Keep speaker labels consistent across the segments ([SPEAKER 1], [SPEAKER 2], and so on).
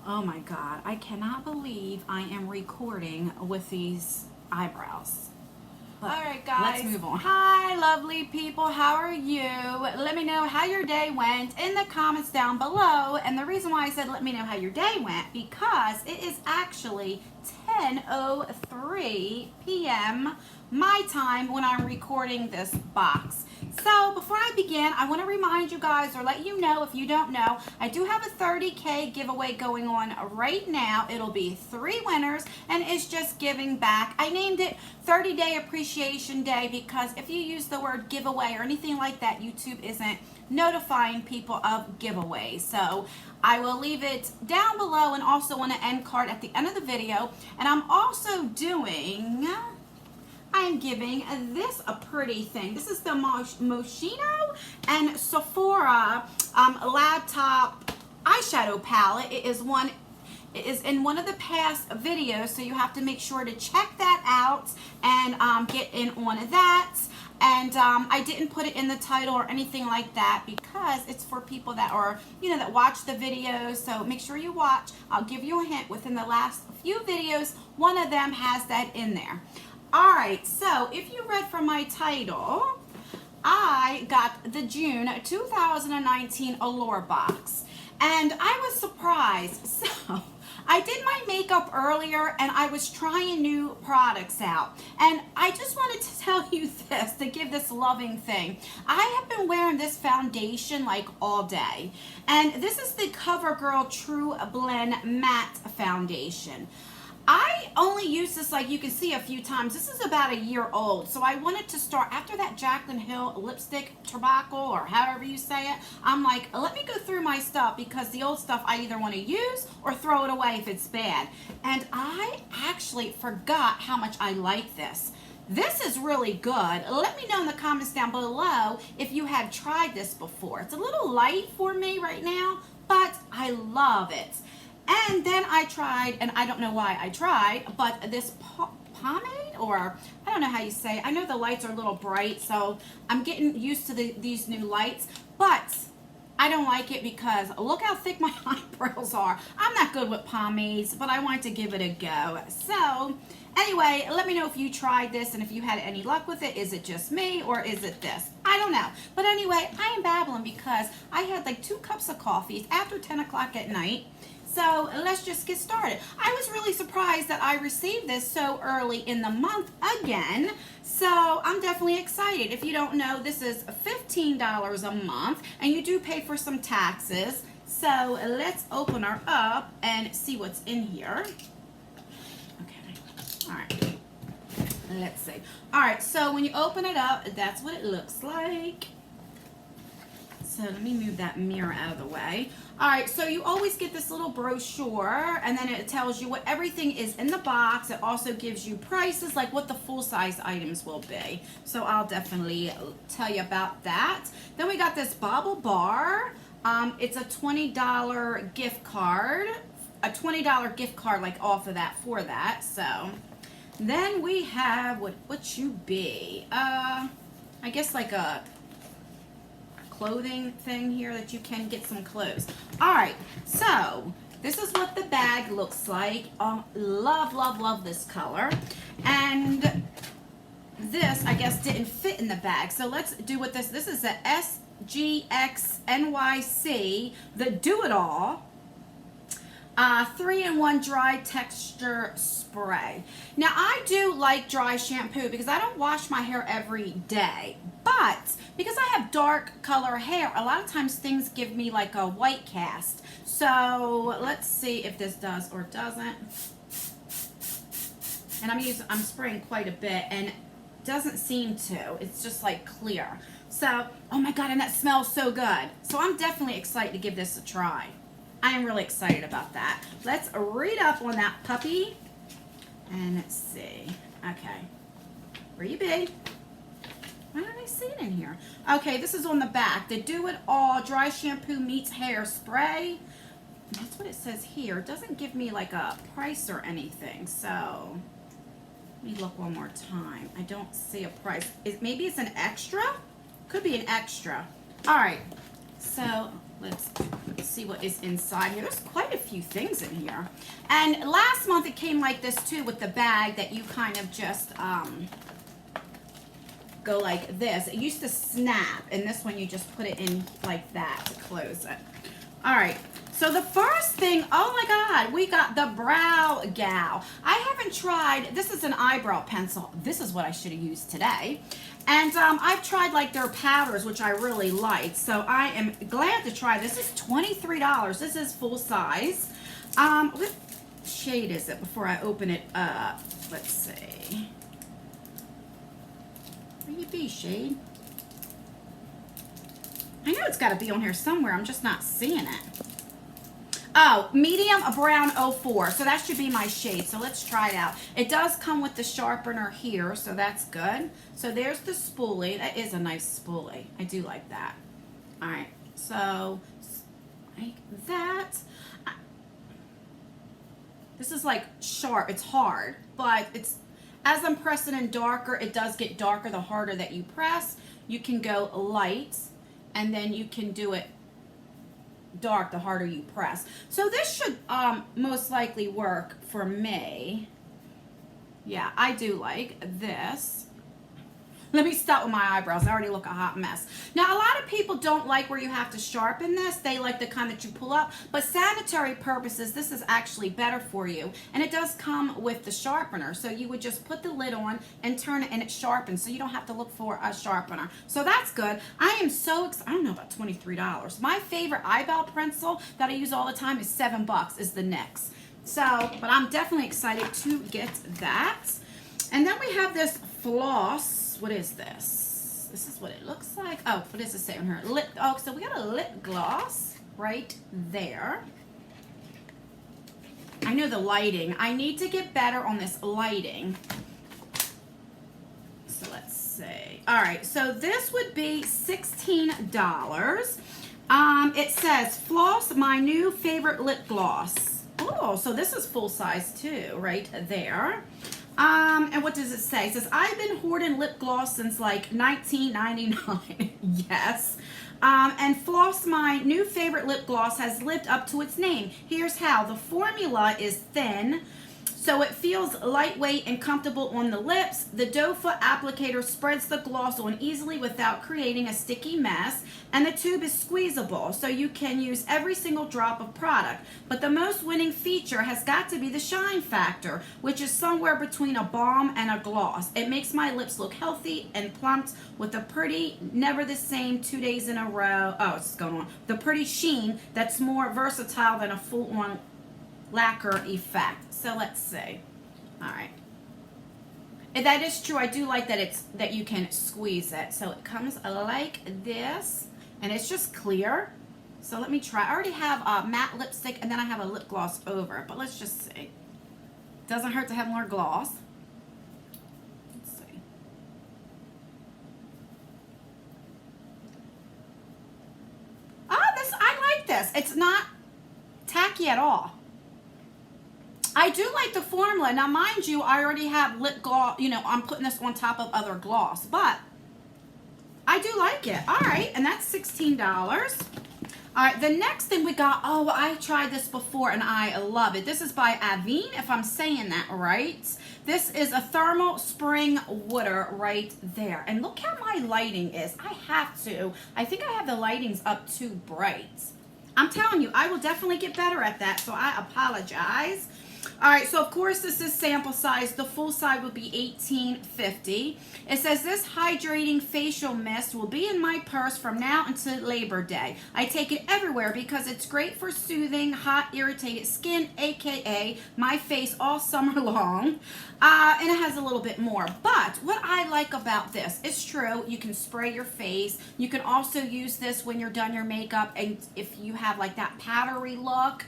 [SPEAKER 1] Oh my God, I cannot believe I am recording with these eyebrows. But
[SPEAKER 2] all right, guys.
[SPEAKER 1] Let's move on.
[SPEAKER 2] Hi, lovely people. How are you? Let me know how your day went in the comments down below. And the reason why I said let me know how your day went, because it is actually 10:03 p.m. my time when I'm recording this box. So before I begin, I want to remind you guys, or let you know if you don't know, I do have a 30K giveaway going on right now. It'll be 3 winners, and it's just giving back. I named it 30-Day Appreciation Day because if you use the word giveaway or anything like that, YouTube isn't notifying people of giveaways. So I will leave it down below and also on an end card at the end of the video. And I'm also doing... I'm giving this a pretty thing. This is the Moschino and Sephora laptop eyeshadow palette. It is in one of the past videos, so you have to make sure to check that out and get in on that. And I didn't put it in the title or anything like that because it's for people that are, that watch the videos. So make sure you watch. I'll give you a hint. Within the last few videos, one of them has that in there. All right, so if you read from my title, I got the June 2019 Allure Box, and I was surprised. So I did my makeup earlier, and I was trying new products out, and I just wanted to tell you this, to give this loving thing. I have been wearing this foundation like all day, and this is the CoverGirl True Blend Matte Foundation. I only use this, like you can see, a few times. This is about a year old, so I wanted to start after that Jaclyn Hill lipstick tobacco, or however you say it. I'm like, let me go through my stuff because the old stuff I either want to use or throw it away if it's bad. And I actually forgot how much I like this. This is really good. Let me know in the comments down below if you have tried this before. It's a little light for me right now, but I love it. And then I tried, and I don't know why I tried, but this pomade, or I don't know how you say it. I know the lights are a little bright, so I'm getting used to these new lights, but I don't like it because look how thick my eyebrows are. I'm not good with pomades, but I wanted to give it a go. So anyway, let me know if you tried this and if you had any luck with it. Is it just me or is it this? I don't know. But anyway, I am babbling because I had like 2 cups of coffee after 10 o'clock at night. So let's just get started. I was really surprised that I received this so early in the month again. So I'm definitely excited. If you don't know, this is $15 a month, and you do pay for some taxes. So let's open her up and see what's in here. Okay, all right. Let's see. All right, so when you open it up, that's what it looks like. So let me move that mirror out of the way. All right, so you always get this little brochure, and then it tells you what everything is in the box. It also gives you prices, like what the full-size items will be. So I'll definitely tell you about that. Then we got this Bobble Bar. It's a $20 gift card. A $20 gift card, like off of that for that. So then we have, what you be? I guess like a clothing thing here that you can get some clothes. All right, so this is what the bag looks like. Love this color. And this, I guess, didn't fit in the bag. So let's do with this. This is the SGX NYC, the Do-It-All 3-in-1 dry texture spray. Now I do like dry shampoo because I don't wash my hair every day, but because I have dark color hair, a lot of times things give me like a white cast. So let's see if this does or doesn't. And I'm spraying quite a bit, and it doesn't seem to. It's just like clear. So, oh my God, and that smells so good. So I'm definitely excited to give this a try. I am really excited about that. Let's read up on that puppy. And let's see. Okay. Where you be? Why don't I see it in here? Okay, this is on the back. The Do-It-All Dry Shampoo Meets Hair Spray. That's what it says here. It doesn't give me like a price or anything. So, let me look one more time. I don't see a price. Maybe it's an extra? Could be an extra. All right. So, Let's see what is inside here. There's quite a few things in here. And last month it came like this too, with the bag that you kind of just go like this. It used to snap, and this one you just put it in like that to close it. All right, so the first thing, oh my God, we got the Brow Gal. I haven't tried, this is an eyebrow pencil. This is what I should have used today. And I've tried like their powders, which I really like. So I am glad to try this. This is $23. This is full size. What shade is it before I open it up? Let's see. Where you be, shade? I know it's got to be on here somewhere. I'm just not seeing it. Oh, medium brown 04. So that should be my shade. So let's try it out. It does come with the sharpener here, so that's good. So there's the spoolie. That is a nice spoolie. I do like that. All right. So like that. This is like sharp. It's hard, but it's, as I'm pressing in darker, it does get darker the harder that you press. You can go light, and then you can do it dark the harder you press. So this should most likely work for me. Yeah, I do like this. Let me start with my eyebrows. I already look a hot mess. Now, a lot of people don't like where you have to sharpen this. They like the kind that you pull up. But sanitary purposes, this is actually better for you. And it does come with the sharpener. So you would just put the lid on and turn it, and it sharpens. So you don't have to look for a sharpener. So that's good. I am so excited. I don't know about $23. My favorite eyebrow pencil that I use all the time is $7, is the NYX. So, but I'm definitely excited to get that. And then we have this floss. What is this? This is what it looks like. Oh, what does it say on her? Lip. Oh, so we got a lip gloss right there. I know the lighting. I need to get better on this lighting. So let's see. All right, so this would be $16. It says, floss my new favorite lip gloss. Oh, so this is full size too, right there. And what does it say? It says, I've been hoarding lip gloss since like 1999. Yes. And floss, my new favorite lip gloss, has lived up to its name. Here's how. The formula is thin, so it feels lightweight and comfortable on the lips. The doe foot applicator spreads the gloss on easily without creating a sticky mess. And the tube is squeezable, so you can use every single drop of product. But the most winning feature has got to be the shine factor, which is somewhere between a balm and a gloss. It makes my lips look healthy and plumped with a pretty, never the same 2 days in a row. Oh, it's going on. The pretty sheen that's more versatile than a full-on lacquer effect. So let's see. All right. And that is true. I do like that that you can squeeze it. So it comes like this, and it's just clear. So let me try. I already have a matte lipstick, and then I have a lip gloss over it. But let's just see. Doesn't hurt to have more gloss. Let's see. Oh, I like this. It's not tacky at all. I do like the formula. Now, mind you, I already have lip gloss. You know, I'm putting this on top of other gloss, but I do like it. All right, and that's $16. All right, the next thing we got, oh, I tried this before, and I love it. This is by Avene, if I'm saying that right. This is a thermal spring water right there. And look how my lighting is. I think I have the lightings up too bright. I'm telling you, I will definitely get better at that, so I apologize. All right, so of course this is sample size. The full size would be $18.50. It says this hydrating facial mist will be in my purse from now until Labor Day. I take it everywhere because it's great for soothing hot, irritated skin, aka my face all summer long. And it has a little bit more. But what I like about this, it's true, you can spray your face. You can also use this when you're done your makeup, and if you have like that powdery look,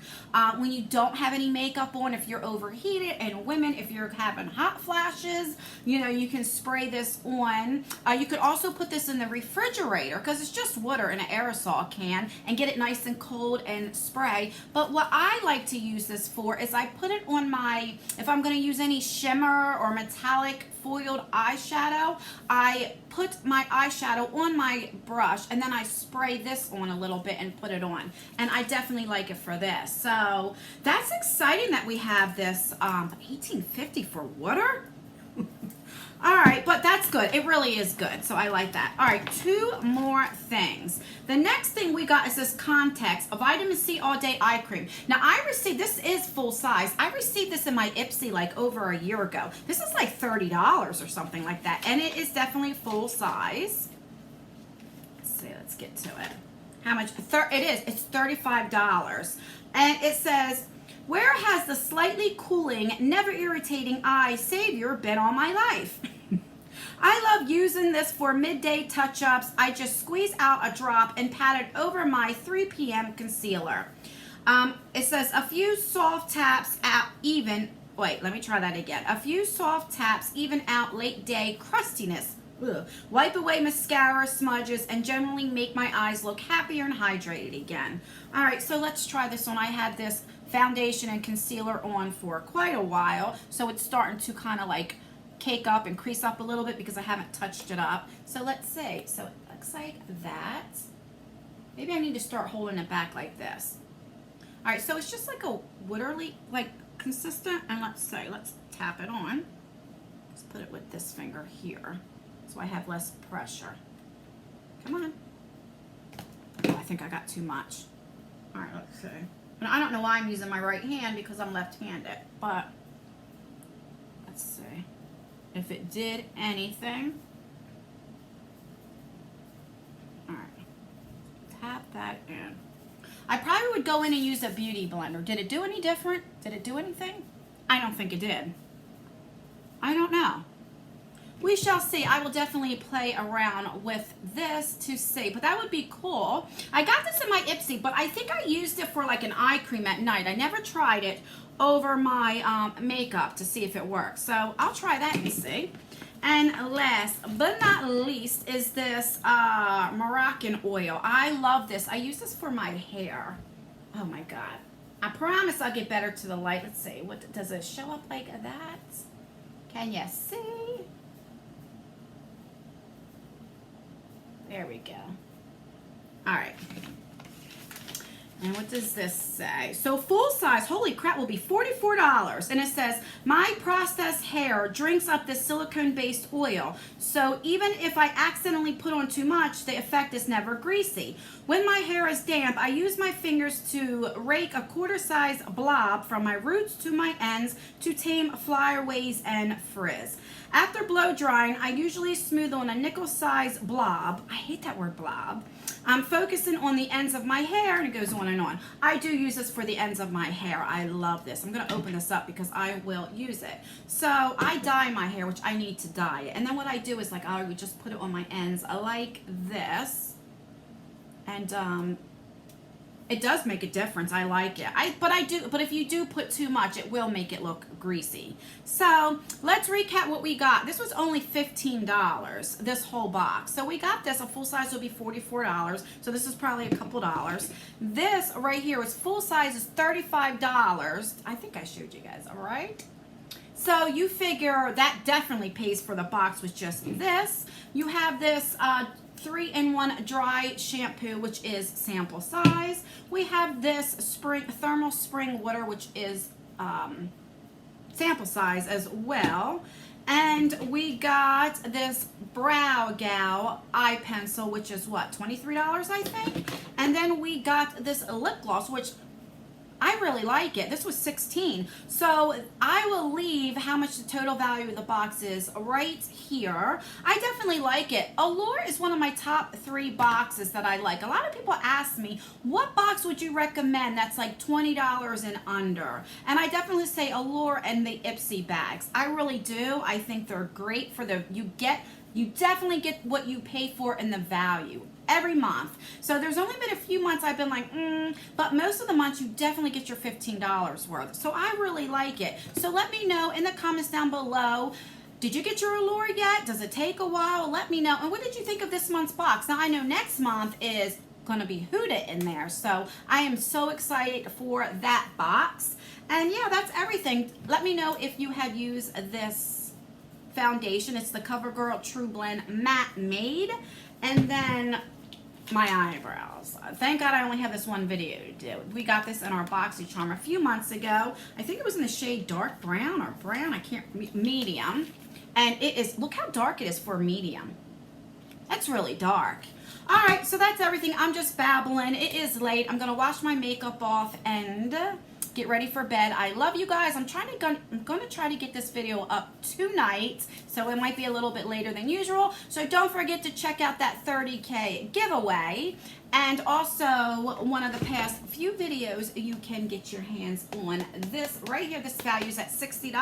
[SPEAKER 2] when you don't have any makeup on, if if you're overheated, and women if you're having hot flashes, you know, you can spray this on. You could also put this in the refrigerator because it's just water in an aerosol can and get it nice and cold and spray. But what I like to use this for is I put it on my, if I'm going to use any shimmer or metallic foiled eyeshadow, I put my eyeshadow on my brush and then I spray this on a little bit and put it on, and I definitely like it for this. So that's exciting that we have this $18.50 for water. All right, but that's good. It really is good, so I like that. All right, 2 more things. The next thing we got is this Context, a vitamin C all day eye cream. Now I received, this is full size. I received this in my Ipsy like over a year ago. This is like $30 or something like that, and it is definitely full size. Let's see, let's get to it. How much? It is. It's $35, and it says, "Where has the slightly cooling, never irritating eye savior been all my life? I love using this for midday touch-ups. I just squeeze out a drop and pat it over my 3 p.m. concealer." It says a few soft taps out even, wait, let me try that again. A few soft taps even out late day crustiness. Ugh. Wipe away mascara smudges and generally make my eyes look happier and hydrated again. All right, so let's try this on. I had this foundation and concealer on for quite a while, so it's starting to kind of like cake up and crease up a little bit because I haven't touched it up. So let's see. So it looks like that. Maybe I need to start holding it back like this. All right, so it's just like a watery, like consistent, and let's say, let's tap it on. Let's put it with this finger here so I have less pressure. Come on. Oh, I think I got too much. All right, let's see. And I don't know why I'm using my right hand because I'm left-handed, but let's see if it did anything. All right, tap that in. I probably would go in and use a beauty blender. Did it do any different? Did it do anything? I don't think it did. I don't know. We shall see. I will definitely play around with this to see, but that would be cool. I got this in my Ipsy, but I think I used it for like an eye cream at night. I never tried it over my makeup to see if it works. So I'll try that and see. And last but not least is this Moroccan oil. I love this. I use this for my hair. Oh my God. I promise I'll get better to the light. Let's see. What does it show up like that? Can you see? There we go. All right. And what does this say? So full size, holy crap, will be $44. And it says, my processed hair drinks up this silicone-based oil. So even if I accidentally put on too much, the effect is never greasy. When my hair is damp, I use my fingers to rake a quarter-size blob from my roots to my ends to tame flyaways and frizz. After blow drying, I usually smooth on a nickel-size blob. I hate that word blob. I'm focusing on the ends of my hair, and it goes on and on. I do use this for the ends of my hair. I love this. I'm going to open this up because I will use it. So I dye my hair, which I need to dye it. And then what I do is like I would just put it on my ends like this. And it does make a difference. I like it. But if you do put too much, it will make it look greasy. So let's recap what we got. This was only $15, this whole box. So we got this, a full size will be $44. So this is probably a couple dollars. This right here was full size is $35. I think I showed you guys, all right? So you figure that definitely pays for the box with just this. You have this 3-in-1 dry shampoo, which is sample size. We have this thermal spring water, which is sample size as well. And we got this Brow Gal eye pencil, which is what, $23 I think? And then we got this lip gloss, which I really like it. This was $16. So I will leave how much the total value of the box is right here. I definitely like it. Allure is one of my top 3 boxes that I like. A lot of people ask me, what box would you recommend that's like $20 and under? And I definitely say Allure and the Ipsy bags. I really do. I think they're great for you definitely get what you pay for and the value. every month. So there's only been a few months I've been like, but most of the months you definitely get your $15 worth. So I really like it. So let me know in the comments down below. Did you get your Allure yet? Does it take a while? Let me know. And what did you think of this month's box? Now I know next month is going to be Huda in there. So I am so excited for that box. And yeah, that's everything. Let me know if you have used this foundation. It's the CoverGirl True Blend Matte Made. And then my eyebrows. Thank God I only have this one video to do. We got this in our BoxyCharm a few months ago. I think it was in the shade dark brown or brown. I can't, medium. And it is, look how dark it is for medium. That's really dark. All right, so that's everything. I'm just babbling. It is late. I'm going to wash my makeup off and get ready for bed. I love you guys. I'm going to try to get this video up tonight, so it might be a little bit later than usual. So don't forget to check out that 30K giveaway. And also, one of the past few videos, you can get your hands on this right here. This value's at $60.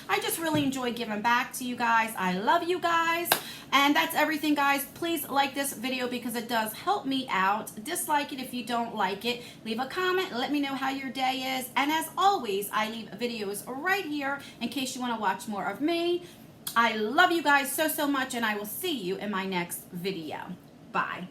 [SPEAKER 2] I just really enjoy giving back to you guys. I love you guys. And that's everything, guys. Please like this video because it does help me out. Dislike it if you don't like it. Leave a comment. Let me know how your day is. And as always, I leave videos right here in case you want to watch more of me. I love you guys so, so much, and I will see you in my next video. Bye.